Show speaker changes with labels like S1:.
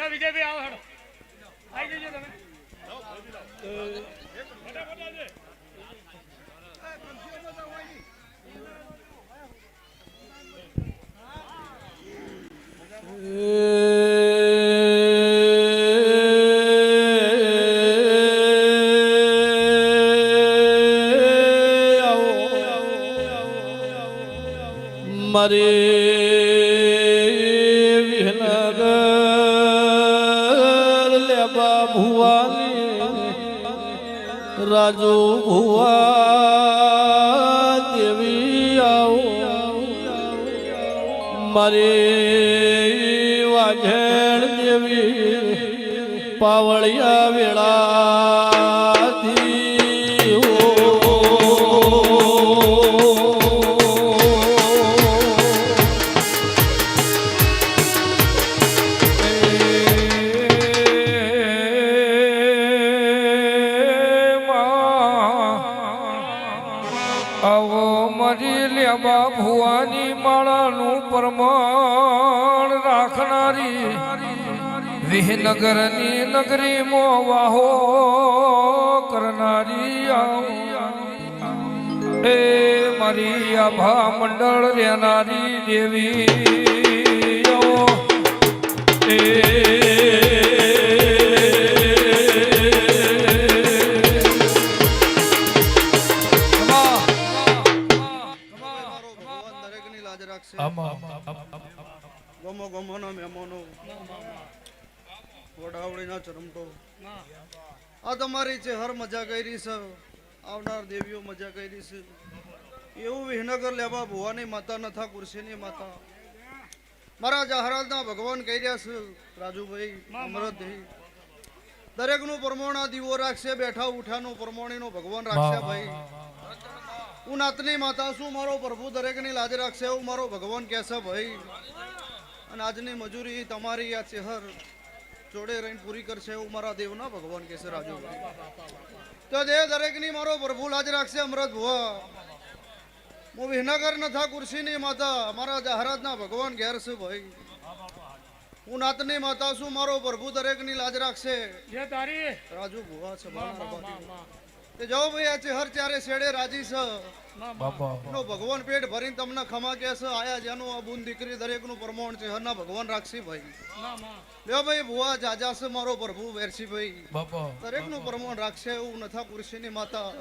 S1: હાલો વિજયભાઈ આવો હાલો આવી જજો તમે
S2: મારે વિહનગર લેબા ભુવાની રાજુ ભુવા દેવી આવો મારે વાઘેણ દેવી પાવળિયા વેળાથી
S3: આવો મરી લેબા ભુવાની માળાનું પ્રમાણ રાખનારી વિહનગરની નગરીમાં વાહો કરનારી એ મારી આભા મંડળ રહેનારી દેવી એ
S4: ગમો ગમોનો મેમોનો વડાવડીના ચરમટો આ તમારી છે હર મજા કરી છે આવનાર દેવીઓ મજા કરી છે એવું વિહનગર લેવા ભુવાની માતા નથા કુર્સીની માતા મારા જહરાજના ભગવાન કહી રહ્યા છે રાજુભાઈ અમરતભાઈ દરેકનું પરમોણા દીવો રાખશે બેઠા ઉઠાનું પરમોણીનું ભગવાન રાખશે ભાઈ હું નાતની માતા છું મારો પ્રભુ દરેકની લાજ રાખશે એવું મારો ભગવાન કહેશે ભાઈ અને આજની મજૂરી તમારી આ ચેહર જોડે રહીને પૂરી કરશે એવું મારા દેવના ભગવાન કહેશે રાજુભાઈ તો દેવ દરેકની મારો પ્રભુ લાજ રાખશે અમરત ભુવા હું વિહનગર નથા કુર્સીની માતા મારા જહરાજના ભગવાન ઘેર છે ભાઈ હું નાતની માતા છું મારો પ્રભુ દરેકની લાજ રાખશે રાજુ ભુવા છે તે જાઓ ભાઈ આ ચેહર ચારે શેડે રાજી છે નો ભગવાન પેટ ભરીને તમને ખમા કે છે આયા જેનું આ બુન દીકરી દરેકનું પ્રમાણ છે હરના ભગવાન રાખશી ભાઈ લ્યો ભાઈ ભુવા જાજા છે મારો પ્રભુ વેરસી ભાઈ દરેકનું પ્રમાણ રાખશે એવું નથા કુર્સીની માતા